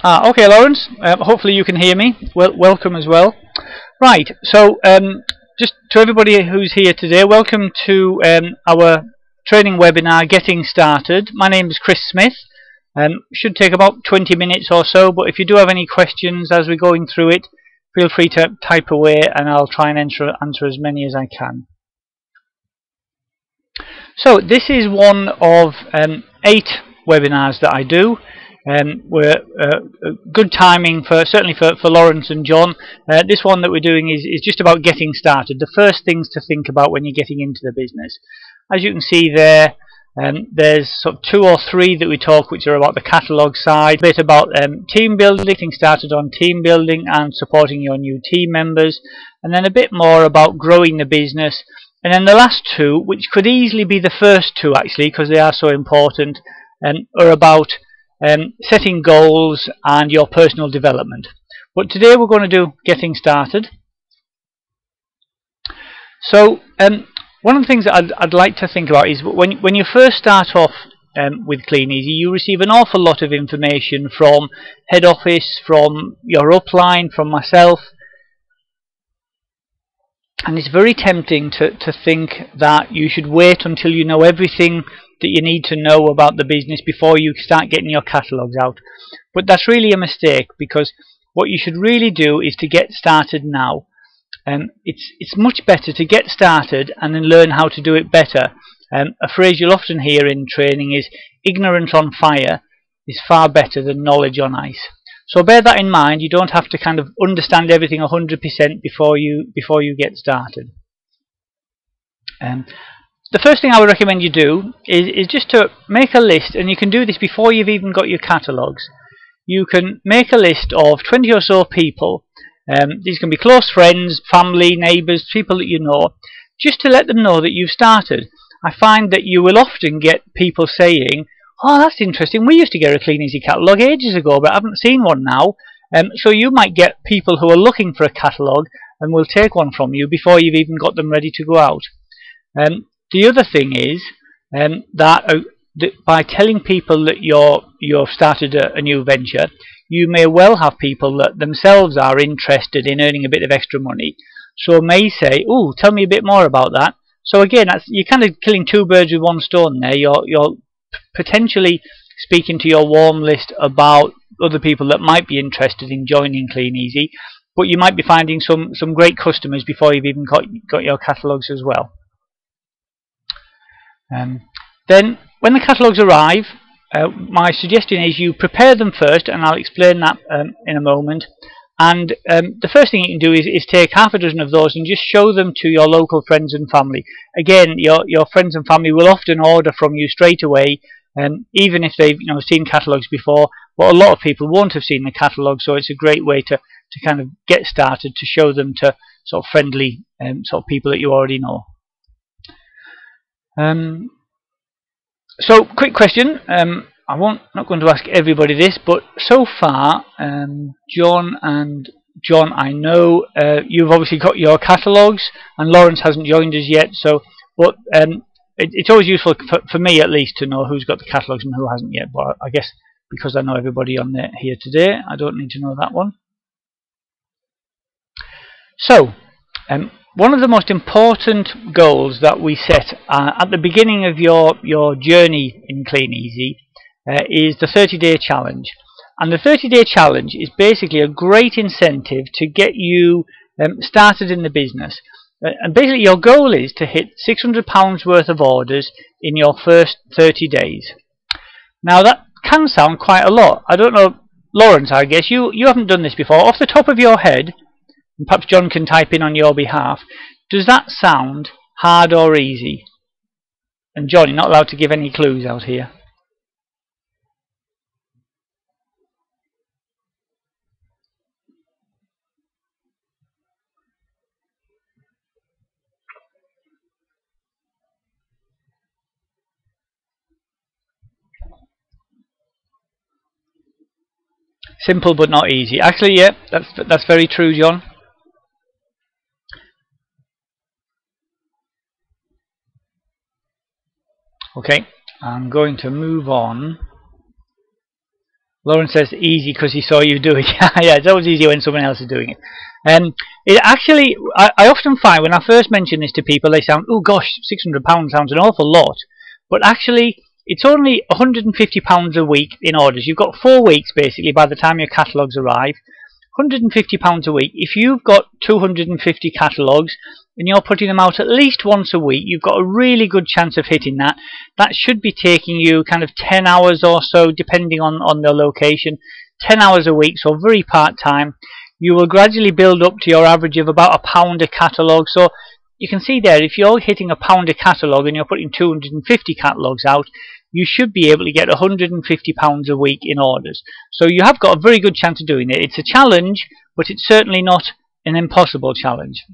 Okay, Lawrence. Hopefully you can hear me. Welcome as well. Right. So, just to everybody who's here today, welcome to our training webinar, Getting Started. My name is Chris Smith. Should take about 20 minutes or so, but if you do have any questions as we're going through it, feel free to type away, and I'll try and answer as many as I can. So, this is one of 8 webinars that I do. We're good timing for certainly for Lawrence and John. This one that we're doing is just about getting started. The first things to think about when you're getting into the business. As you can see there, there's sort of 2 or 3 that we talk, which are about the catalogue side. A bit about team building, getting started on team building and supporting your new team members, and then a bit more about growing the business. And then the last 2, which could easily be the first 2 actually, because they are so important, are about setting goals and your personal development. But today we're going to do getting started. So one of the things that I'd like to think about is when you first start off with Kleeneze, you receive an awful lot of information from head office, from your upline, from myself, and it's very tempting to think that you should wait until you know everything that you need to know about the business before you start getting your catalogues out. But that's really a mistake, because what you should really do is to get started now. It's much better to get started and then learn how to do it better. A phrase you'll often hear in training is ignorance on fire is far better than knowledge on ice. So bear that in mind. You don't have to kind of understand everything 100% before you get started. The first thing I would recommend you do is just to make a list, and you can do this before you've even got your catalogues. You can make a list of 20 or so people. These can be close friends, family, neighbours, people that you know, just to let them know that you've started. I find that you will often get people saying, "Oh, that's interesting, we used to get a Kleeneze catalogue ages ago, but I haven't seen one now." So you might get people who are looking for a catalogue and will take one from you before you've even got them ready to go out. The other thing is that by telling people that you've started a new venture, you may well have people that themselves are interested in earning a bit of extra money, so may say, "Oh, tell me a bit more about that." So again, you're kind of killing 2 birds with 1 stone there. You're potentially speaking to your warm list about other people that might be interested in joining Kleeneze, but you might be finding some great customers before you've even got your catalogues as well. Then when the catalogues arrive, my suggestion is you prepare them first, and I'll explain that in a moment. And the first thing you can do is take half a dozen of those and just show them to your local friends and family. Again, your friends and family will often order from you straight away, even if they've seen catalogues before. But a lot of people won't have seen the catalogue, so it's a great way to kind of get started, to show them to sort of friendly sort of people that you already know. So, quick question. I'm not going to ask everybody this, but so far, John, I know you've obviously got your catalogues, and Lawrence hasn't joined us yet. So, but it's always useful for me, at least, to know who's got the catalogues and who hasn't yet. But I guess because I know everybody on here today, I don't need to know that one. So, one of the most important goals that we set at the beginning of your journey in Kleeneze is the 30-day challenge. And the 30-day challenge is basically a great incentive to get you started in the business. And basically your goal is to hit £600 worth of orders in your first 30 days. Now that can sound quite a lot. I don't know, Lawrence, I guess you haven't done this before. Off the top of your head, and perhaps John can type in on your behalf, does that sound hard or easy? And John, you're not allowed to give any clues out here. Simple but not easy. Actually, yeah, that's very true, John. Okay, I'm going to move on. Lauren says easy because he saw you do it. Yeah, it's always easier when someone else is doing it. It actually, I often find when I first mention this to people, they sound, oh gosh, £600 sounds an awful lot. But actually, it's only £150 a week in orders. You've got 4 weeks basically by the time your catalogues arrive. £150 a week. If you've got 250 catalogues and you're putting them out at least once a week, you've got a really good chance of hitting that. That should be taking you kind of 10 hours or so, depending on the location. 10 hours a week, so very part-time. You will gradually build up to your average of about £1 a catalogue. So you can see there, if you're hitting £1 a catalogue and you're putting 250 catalogues out, you should be able to get £150 a week in orders. So you have got a very good chance of doing it. It's a challenge, but it's certainly not an impossible challenge.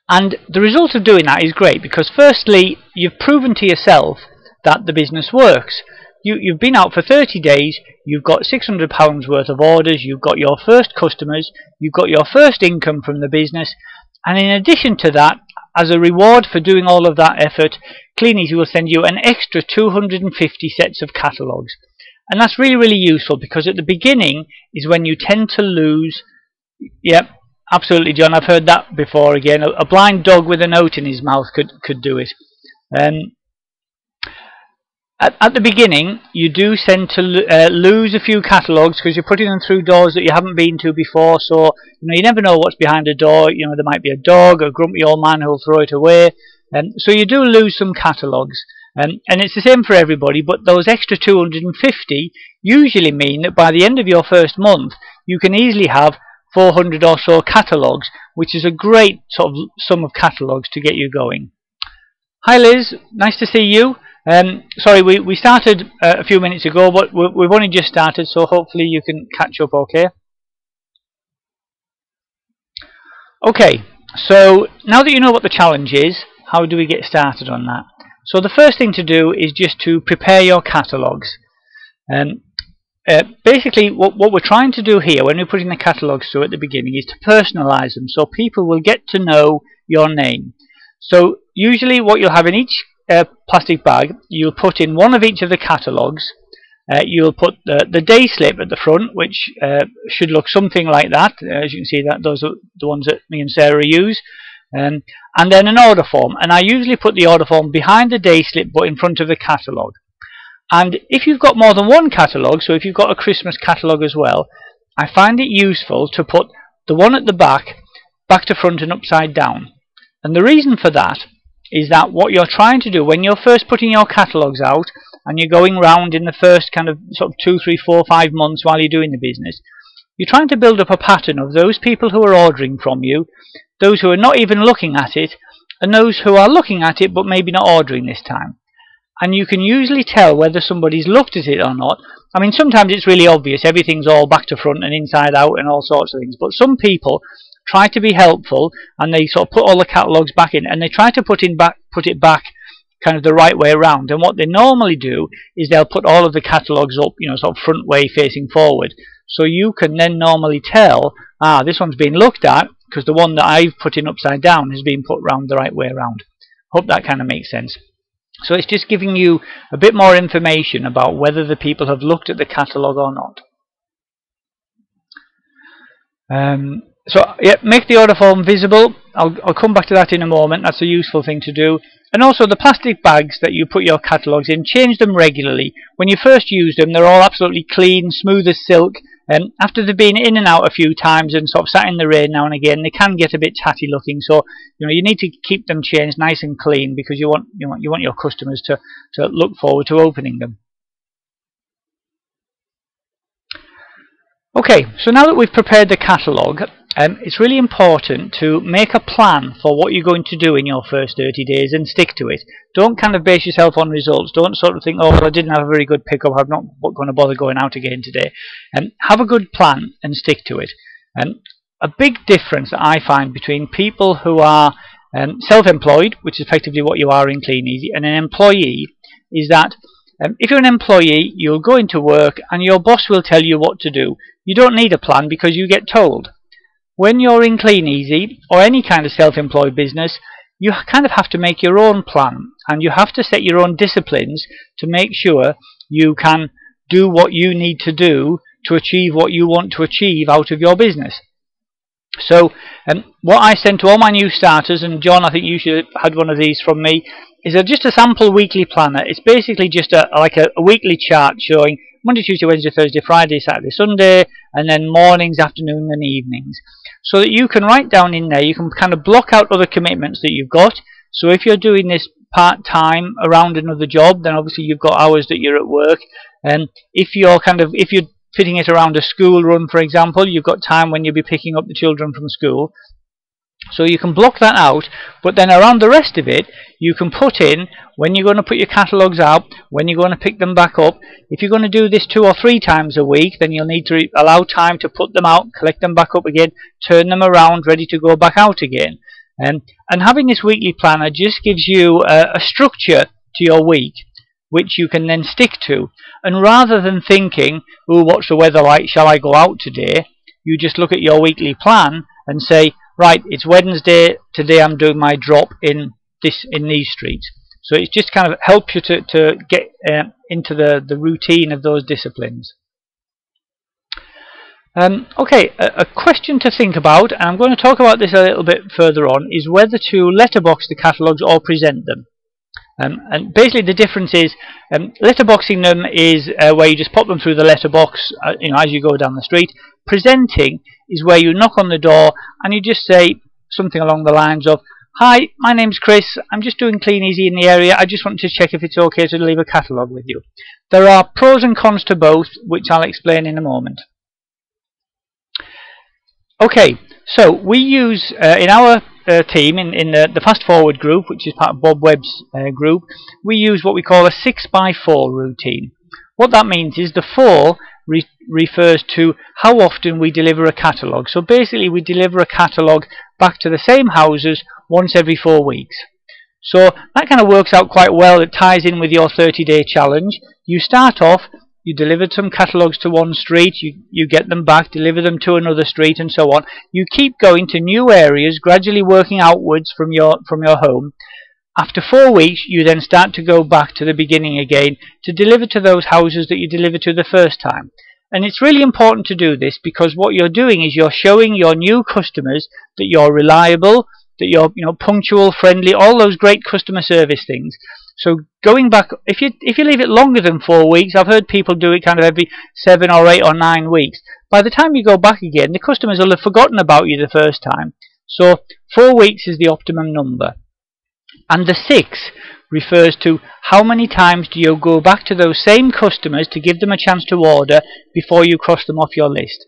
And the result of doing that is great because firstly, you've proven to yourself that the business works. You've been out for 30 days, you've got £600 worth of orders, you've got your first customers, you've got your first income from the business, and in addition to that, as a reward for doing all of that effort, Kleeneze will send you an extra 250 sets of catalogues. And that's really, really useful because at the beginning is when you tend to lose. Yep, absolutely, John, I've heard that before again. A blind dog with a note in his mouth could do it. At the beginning, you do tend to lose a few catalogues because you're putting them through doors that you haven't been to before. So you never know what's behind a door. There might be a dog, a grumpy old man who'll throw it away. So you do lose some catalogues. And it's the same for everybody, but those extra 250 usually mean that by the end of your first month, you can easily have 400 or so catalogues, which is a great sort of sum of catalogues to get you going. Hi Liz, nice to see you. Sorry, we started a few minutes ago, but we've only just started, so hopefully you can catch up okay. Okay, so now that you know what the challenge is, how do we get started on that? So the first thing to do is just to prepare your catalogues. Basically, what we're trying to do here when we're putting the catalogues through at the beginning is to personalise them, so people will get to know your name. So usually what you'll have in each plastic bag, you'll put in one of each of the catalogues. You'll put the day slip at the front, which should look something like that. As you can see, those are the ones that me and Sarah use. And then an order form. And I usually put the order form behind the day slip but in front of the catalogue. And if you've got more than one catalogue, so if you've got a Christmas catalogue as well, I find it useful to put the one at the back to front and upside down. And the reason for that is that what you're trying to do when you're first putting your catalogues out and you're going round in the first kind of sort of 2, 3, 4, 5 months while you're doing the business, you're trying to build up a pattern of those people who are ordering from you, those who are not even looking at it, and those who are looking at it but maybe not ordering this time. And you can usually tell whether somebody's looked at it or not. I mean, sometimes it's really obvious, everything's all back to front and inside out and all sorts of things, but some people try to be helpful and they sort of put all the catalogues back in and they try to put it back kind of the right way around. And what they normally do is they'll put all of the catalogues up, sort of front way facing forward. So you can then normally tell, this one's been looked at because the one that I've put in upside down has been put round the right way around. Hope that kind of makes sense. So it's just giving you a bit more information about whether the people have looked at the catalogue or not. So yeah, make the order form visible. I'll come back to that in a moment. That's a useful thing to do. And also the plastic bags that you put your catalogues in, change them regularly. When you first use them, they're all absolutely clean, smooth as silk. And after they've been in and out a few times and sort of sat in the rain now and again, they can get a bit tatty looking. So you need to keep them changed nice and clean because you want your customers to look forward to opening them. Okay, so now that we've prepared the catalogue, it's really important to make a plan for what you're going to do in your first 30 days and stick to it. Don't kind of base yourself on results. Don't sort of think, oh, well, I didn't have a very good pickup, I'm not going to bother going out again today. Have a good plan and stick to it. A big difference that I find between people who are self-employed, which is effectively what you are in Kleeneze, and an employee is that if you're an employee, you'll go into work and your boss will tell you what to do. You don't need a plan because you get told. When you're in Kleeneze or any kind of self-employed business, you kind of have to make your own plan and you have to set your own disciplines to make sure you can do what you need to do to achieve what you want to achieve out of your business. So what I send to all my new starters, and John, I think you should have had one of these from me, is just a sample weekly planner. It's basically just like a weekly chart showing Monday, Tuesday, Wednesday, Thursday, Friday, Saturday, Sunday, and then mornings, afternoons and evenings. So that you can write down in there, you can kind of block out other commitments that you've got. So if you're doing this part-time around another job, then obviously you've got hours that you're at work. And if you're fitting it around a school run, for example, you've got time when you'll be picking up the children from school. So you can block that out, but then around the rest of it, you can put in when you're going to put your catalogues out, when you're going to pick them back up. If you're going to do this 2 or 3 times a week, then you'll need to allow time to put them out, collect them back up again, turn them around, ready to go back out again. And having this weekly planner just gives you a structure to your week, which you can then stick to. And rather than thinking, oh, what's the weather like, shall I go out today? You just look at your weekly plan and say, right, it's Wednesday, today I'm doing my drop in these streets. So it just kind of helps you to get into the routine of those disciplines. Okay, a question to think about, and I'm going to talk about this a little bit further on, is whether to letterbox the catalogues or present them. And basically the difference is, letterboxing them is where you just pop them through the letterbox as you go down the street. Presenting is where you knock on the door and you just say something along the lines of, hi, my name's Chris, I'm just doing Kleeneze in the area, I just want to check if it's okay to leave a catalogue with you. There are pros and cons to both, which I'll explain in a moment. Okay, so we use in our team, in the Fast Forward group, which is part of Bob Webb's group, we use what we call a 6x4 routine. What that means is the 4 refers to how often we deliver a catalogue. So basically we deliver a catalogue back to the same houses once every 4 weeks. So that kind of works out quite well. It ties in with your 30-day challenge. You start off, you delivered some catalogues to one street, you get them back, deliver them to another street, and so on. You keep going to new areas, gradually working outwards from your home. After 4 weeks, you then start to go back to the beginning again to deliver to those houses that you delivered to the first time. And it's really important to do this because what you're doing is you're showing your new customers that you're reliable, that you're punctual, friendly, all those great customer service things. So going back, if you leave it longer than 4 weeks, I've heard people do it kind of every 7 or 8 or 9 weeks. By the time you go back again, the customers will have forgotten about you the first time. So 4 weeks is the optimum number. And the 6 refers to how many times do you go back to those same customers to give them a chance to order before you cross them off your list.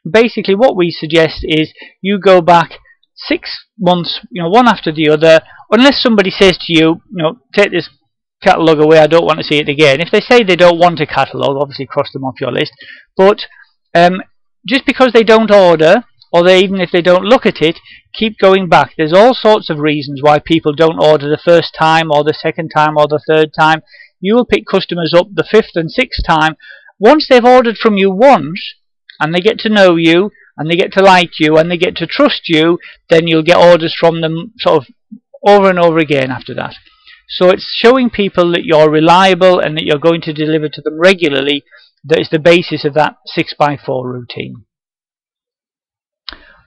Basically what we suggest is you go back 6 months, one after the other, unless somebody says to you, take this catalogue away, I don't want to see it again. If they say they don't want a catalogue, obviously cross them off your list. But just because they don't order, or even if they don't look at it, keep going back. There's all sorts of reasons why people don't order the first time, or the second time, or the third time. You will pick customers up the 5th and 6th time. Once they've ordered from you once, and they get to know you, and they get to like you, and they get to trust you, then you'll get orders from them sort of over and over again after that. So it's showing people that you're reliable and that you're going to deliver to them regularly that is the basis of that 6x4 routine.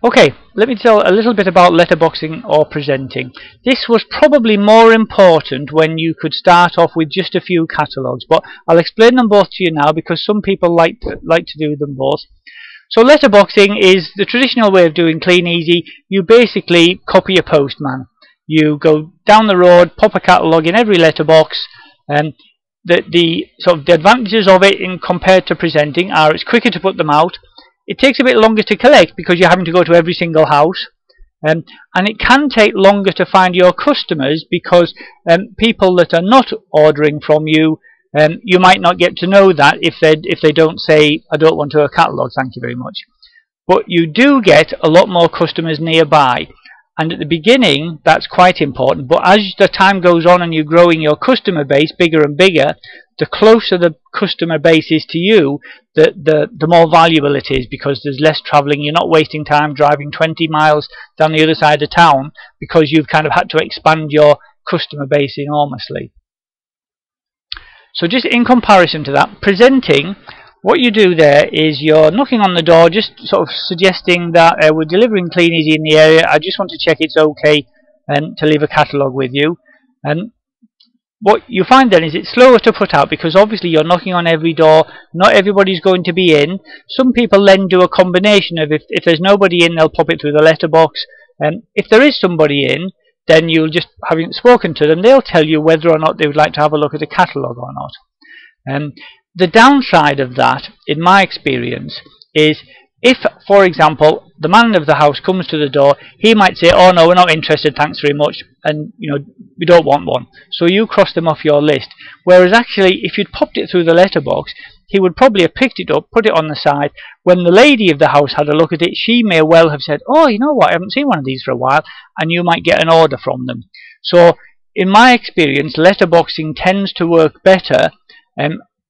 Okay, let me tell a little bit about letterboxing or presenting. This was probably more important when you could start off with just a few catalogues, but I'll explain them both to you now because some people like to do them both. So letterboxing is the traditional way of doing Kleeneze. You basically copy a postman. You go down the road, pop a catalogue in every letterbox, and the advantages of it in compared to presenting are it's quicker to put them out. It takes a bit longer to collect because you're having to go to every single house, and it can take longer to find your customers because people that are not ordering from you, you might not get to know that if they don't say, I don't want a catalogue, thank you very much. But you do get a lot more customers nearby. And at the beginning, that's quite important. But as the time goes on and you're growing your customer base bigger and bigger, the closer the customer base is to you, the more valuable it is because there's less travelling. You're not wasting time driving 20 miles down the other side of town because you've kind of had to expand your customer base enormously. So just in comparison to that, presenting, what you do there is you're knocking on the door, just sort of suggesting that we're delivering Kleeneze in the area. I just want to check it's okay to leave a catalogue with you. And what you find then is it's slower to put out, because obviously you're knocking on every door. Not everybody's going to be in. Some people then do a combination of, if there's nobody in, they'll pop it through the letterbox. And if there is somebody in, then you'll just, having spoken to them, they'll tell you whether or not they would like to have a look at a catalogue or not. The downside of that, in my experience, is if, for example, the man of the house comes to the door, he might say, oh no, we're not interested, thanks very much, and we don't want one. So you cross them off your list. Whereas actually, if you'd popped it through the letterbox, he would probably have picked it up, put it on the side. When the lady of the house had a look at it, she may well have said, oh, you know what, I haven't seen one of these for a while, and you might get an order from them. So in my experience, letterboxing tends to work better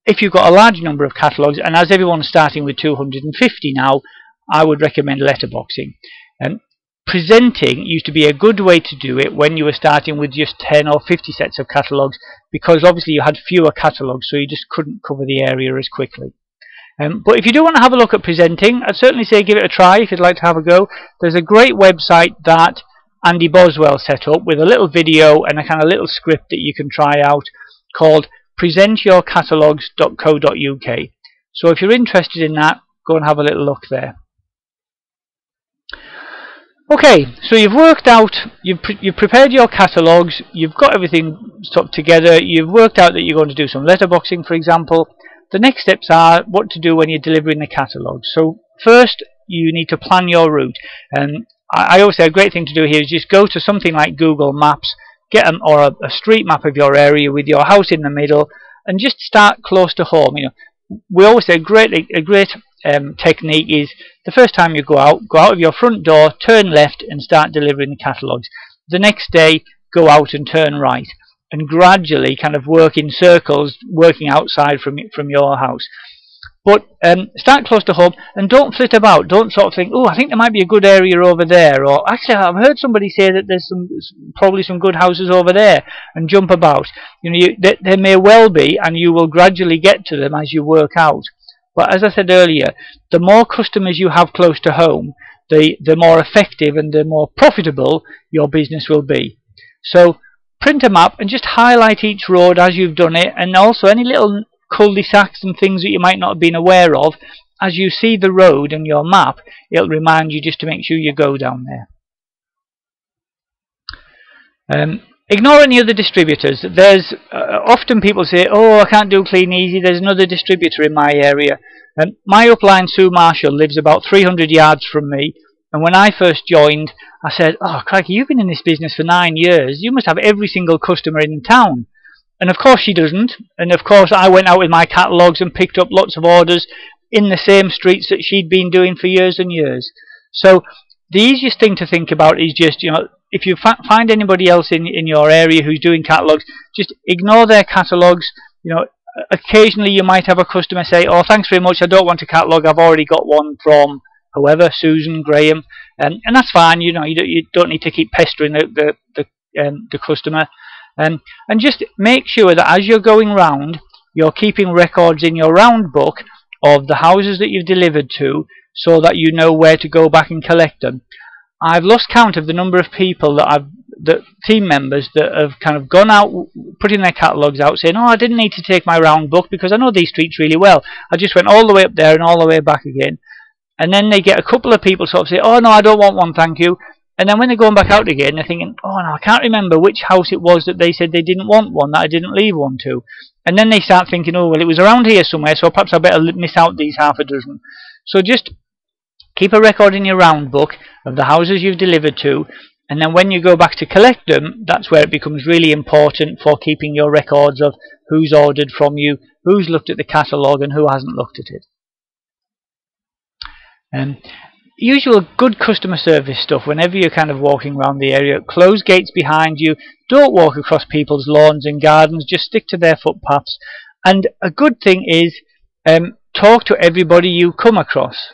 if you've got a large number of catalogues, and as everyone's starting with 250 now, I would recommend letterboxing. Presenting used to be a good way to do it when you were starting with just 10 or 50 sets of catalogues, because obviously you had fewer catalogues, so you just couldn't cover the area as quickly. But if you do want to have a look at presenting, I'd certainly say give it a try if you'd like to have a go. There's a great website that Andy Boswell set up with a little video and a kind of little script that you can try out called presentyourcatalogues.co.uk. So if you're interested in that, go and have a little look there. Okay, so you've worked out, you've prepared your catalogues, you've got everything stuck together, you've worked out that you're going to do some letterboxing, for example. The next steps are what to do when you're delivering the catalogue. So first, you need to plan your route. I always say a great thing to do here is just go to something like Google Maps, get a street map of your area with your house in the middle, and just start close to home. We always say a great technique is the first time you go out of your front door, turn left, and start delivering the catalogues. The next day, go out and turn right, and gradually kind of work in circles, working outside from your house. But start close to home, and don't flit about. Don't sort of think, oh, I think there might be a good area over there, or actually I've heard somebody say that there's probably some good houses over there, and jump about. There may well be, and you will gradually get to them as you work out. But as I said earlier, the more customers you have close to home, the more effective and the more profitable your business will be. So print a map and just highlight each road as you've done it, and also any little cul-de-sacs and things that you might not have been aware of. As you see the road on your map, it'll remind you just to make sure you go down there. Ignore any other distributors. There's often people say, oh, I can't do Kleeneze, there's another distributor in my area. My upline Sue Marshall lives about 300 yards from me, and when I first joined, I said, oh crikey, you've been in this business for 9 years, you must have every single customer in town. And of course she doesn't, and of course I went out with my catalogues and picked up lots of orders in the same streets that she'd been doing for years and years. So the easiest thing to think about is just, if you find anybody else in your area who's doing catalogues, just ignore their catalogues. Occasionally you might have a customer say, oh, thanks very much, I don't want a catalogue, I've already got one from whoever, Susan, Graham, and that's fine. You don't need to keep pestering the customer. And just make sure that as you're going round, you're keeping records in your round book of the houses that you've delivered to, so that you know where to go back and collect them. I've lost count of the number of people the team members that have kind of gone out, putting their catalogues out, saying, oh, I didn't need to take my round book because I know these streets really well. I just went all the way up there and all the way back again. And then they get a couple of people sort of say, oh no, I don't want one, thank you. And then when they're going back out again, they're thinking, oh no, I can't remember which house it was that they said they didn't want one, that I didn't leave one to. And then they start thinking, oh, well, it was around here somewhere, so perhaps I better miss out these half a dozen. So just keep a record in your round book of the houses you've delivered to, and then when you go back to collect them, that's where it becomes really important for keeping your records of who's ordered from you, who's looked at the catalogue, and who hasn't looked at it. Usual good customer service stuff whenever you're kind of walking around the area. Close gates behind you. Don't walk across people's lawns and gardens. Just stick to their footpaths. And a good thing is talk to everybody you come across.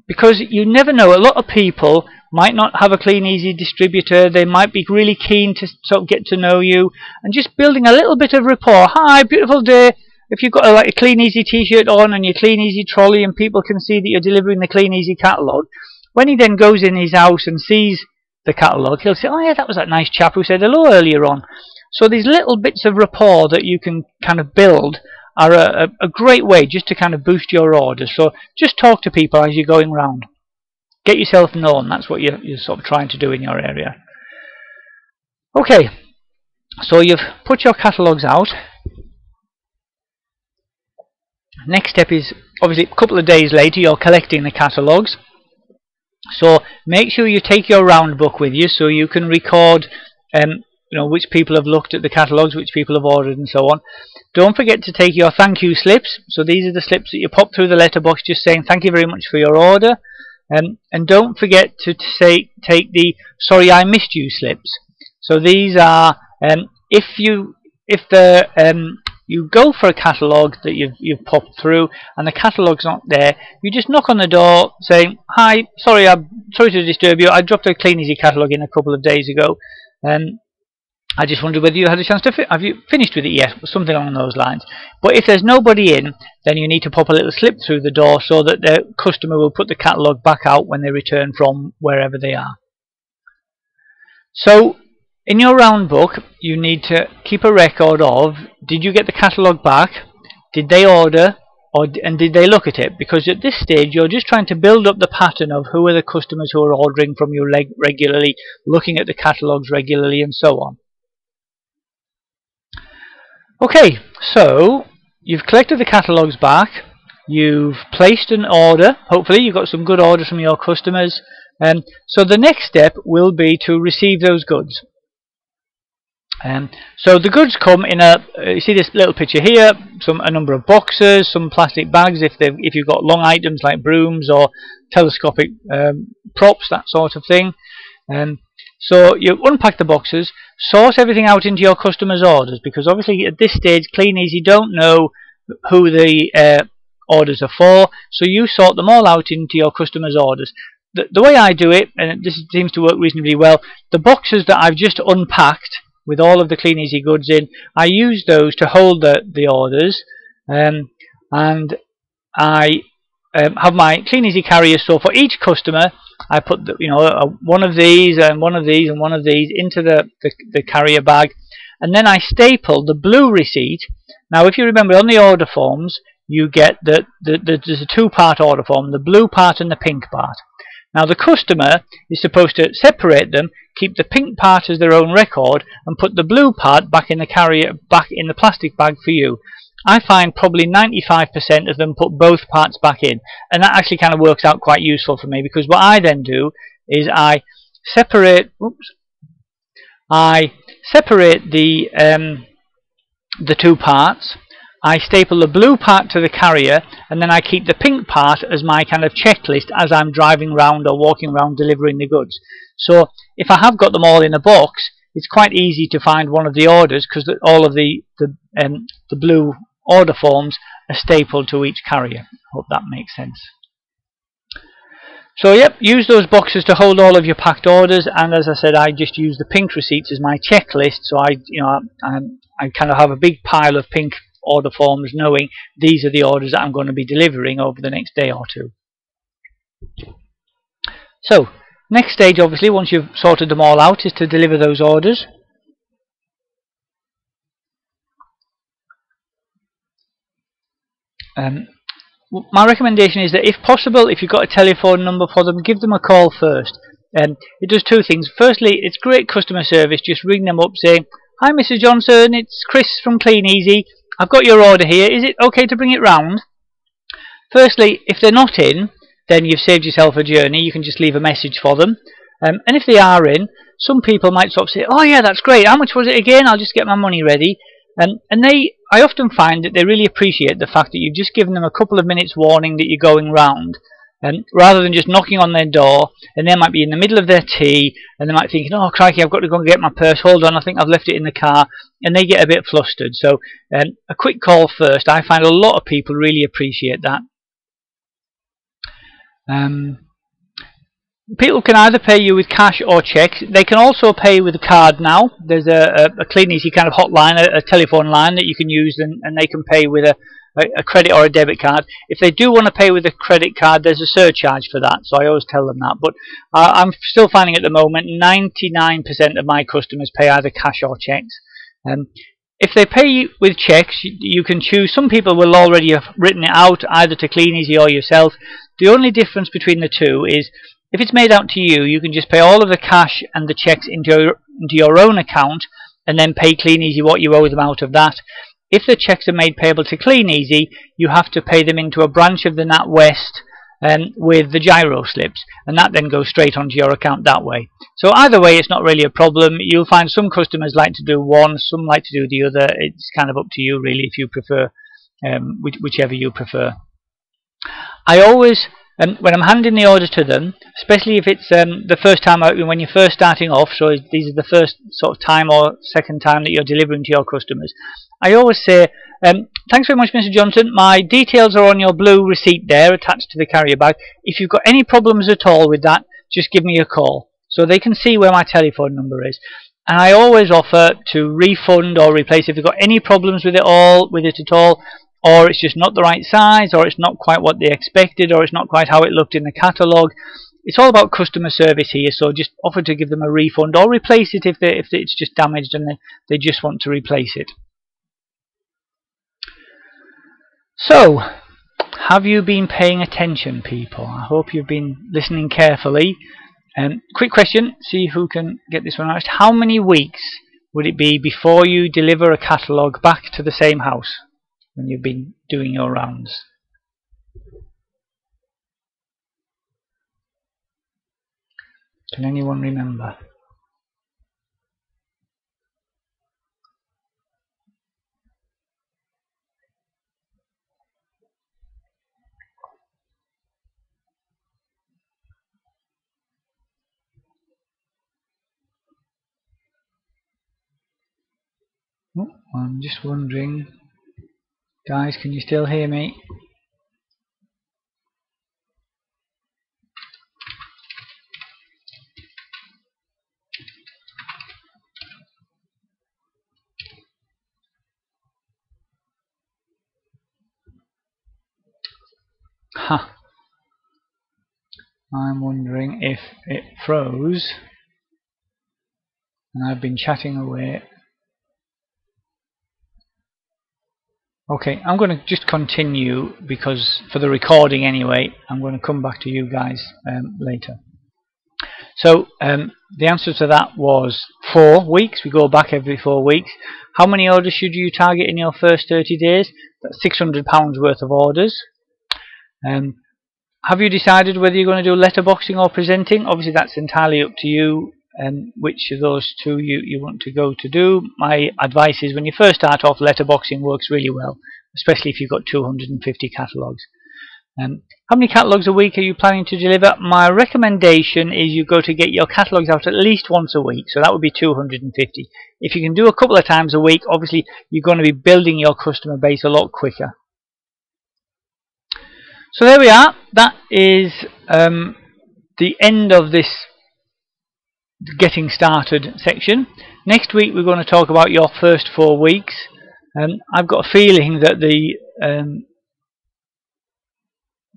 because you never know, a lot of people might not have a Kleeneze distributor. They might be really keen to sort of get to know you, and just building a little bit of rapport. Hi, beautiful day. If you've got like a Kleeneze t-shirt on and your Kleeneze trolley, and people can see that you're delivering the Kleeneze catalogue, when he then goes in his house and sees the catalogue, he'll say, oh yeah, that was that nice chap who said hello earlier on. So these little bits of rapport that you can kind of build are a great way just to kind of boost your orders. So just talk to people as you're going round. Get yourself known. That's what you're sort of trying to do in your area. Okay, so you've put your catalogues out. Next step is, obviously, a couple of days later, you're collecting the catalogues. So make sure you take your round book with you so you can record which people have looked at the catalogues, which people have ordered, and so on. Don't forget to take your thank you slips. So these are the slips that you pop through the letterbox just saying thank you very much for your order. And don't forget to take the sorry I missed you slips. So these are if you go for a catalogue that you've popped through and the catalogue's not there, you just knock on the door saying, hi, sorry to disturb you, I dropped a Kleeneze catalogue in a couple of days ago. I just wondered whether you had a chance to have you finished with it yet, or something along those lines. But if there's nobody in, then you need to pop a little slip through the door so that the customer will put the catalogue back out when they return from wherever they are. So in your round book, you need to keep a record of, did you get the catalogue back, did they order, and did they look at it? Because at this stage you're just trying to build up the pattern of who are the customers who are ordering from you regularly, looking at the catalogues regularly, and so on. Okay, so you've collected the catalogues back, you've placed an order, hopefully you've got some good orders from your customers, so the next step will be to receive those goods. So the goods come in you see this little picture here, a number of boxes, some plastic bags if you've got long items like brooms or telescopic props, that sort of thing. So you unpack the boxes, sort everything out into your customers' orders, because obviously at this stage Kleeneze don't know who the orders are for, so you sort them all out into your customers' orders. The way I do it, and this seems to work reasonably well, the boxes that I've just unpacked with all of the Kleeneze goods in, I use those to hold the orders, and I have my Kleeneze carriers. So for each customer, I put one of these and one of these and one of these into the carrier bag, and then I staple the blue receipt. Now, if you remember on the order forms, you get there's a two-part order form, the blue part and the pink part. Now the customer is supposed to separate them, keep the pink part as their own record, and put the blue part back in the carrier, back in the plastic bag for you. I find probably 95% of them put both parts back in, and that actually kind of works out quite useful for me, because what I then do is I separate the two parts. I staple the blue part to the carrier, and then I keep the pink part as my kind of checklist as I'm driving around or walking around delivering the goods. So if I have got them all in a box, it's quite easy to find one of the orders, because all of the blue order forms are stapled to each carrier. Hope that makes sense. So yep, use those boxes to hold all of your packed orders, and as I said, I just use the pink receipts as my checklist. So I kind of have a big pile of pink order forms, knowing these are the orders that I'm going to be delivering over the next day or two. So next stage, obviously, once you've sorted them all out, is to deliver those orders. My recommendation is that if possible, if you've got a telephone number for them, give them a call first. It does two things. Firstly, it's great customer service. Just ring them up saying, hi Mrs. Johnson, it's Chris from Kleeneze. I've got your order here. Is it okay to bring it round? Firstly, if they're not in, then you've saved yourself a journey. You can just leave a message for them. And if they are in, some people might sort of say, oh yeah, that's great. How much was it again? I'll just get my money ready. And I often find that they really appreciate the fact that you've just given them a couple of minutes warning that you're going round, rather than just knocking on their door, and they might be in the middle of their tea, and they might think, oh crikey, I've got to go and get my purse, hold on, I think I've left it in the car, and they get a bit flustered. So a quick call first, I find a lot of people really appreciate that. People can either pay you with cash or checks. They can also pay with a card now. There's a Kleeneze kind of hotline, a telephone line that you can use, and they can pay with a credit or a debit card. If they do want to pay with a credit card, there's a surcharge for that, so I always tell them that. But I'm still finding at the moment 99% of my customers pay either cash or checks. If they pay with checks, you can choose. Some people will already have written it out either to Kleeneze or yourself. The only difference between the two is if it's made out to you, you can just pay all of the cash and the checks into your own account and then pay Kleeneze what you owe them out of that. If the checks are made payable to Kleeneze, you have to pay them into a branch of the NatWest with the gyro slips, and that then goes straight onto your account that way. So either way, it's not really a problem. You'll find some customers like to do one, some like to do the other. It's kind of up to you really, if you prefer, whichever you prefer. I always, when I'm handing the order to them, especially if it's the first time out, when you're first starting off, so these are the first sort of time or second time that you're delivering to your customers, I always say, thanks very much, Mr. Johnson. My details are on your blue receipt there, attached to the carrier bag. If you've got any problems at all with that, just give me a call, so they can see where my telephone number is. And I always offer to refund or replace if you've got any problems with it at all, or it's just not the right size, or it's not quite what they expected, or it's not quite how it looked in the catalogue. It's all about customer service here, so just offer to give them a refund or replace it if it's just damaged and they just want to replace it. So, have you been paying attention, people? I hope you've been listening carefully. Quick question, see who can get this one right. How many weeks would it be before you deliver a catalogue back to the same house when you've been doing your rounds? Can anyone remember? Oh, I'm just wondering. Guys, can you still hear me? Huh. I'm wondering if it froze and I've been chatting away. Okay, I'm going to just continue because for the recording anyway, I'm going to come back to you guys later. So the answer to that was 4 weeks. We go back every 4 weeks. How many orders should you target in your first 30 days? That's £600 worth of orders. Have you decided whether you're going to do letterboxing or presenting? Obviously that's entirely up to you, which of those two you want to go to do. My advice is when you first start off, letterboxing works really well, especially if you've got 250 catalogues. How many catalogues a week are you planning to deliver? My recommendation is you go to get your catalogues out at least once a week, so that would be 250. If you can do a couple of times a week, obviously you're going to be building your customer base a lot quicker. So there we are. That is the end of this getting started section. Next week we're going to talk about your first 4 weeks. I've got a feeling that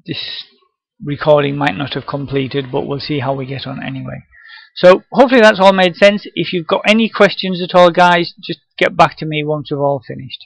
this recording might not have completed, but we'll see how we get on anyway. So hopefully that's all made sense. If you've got any questions at all, guys, just get back to me once we've all finished.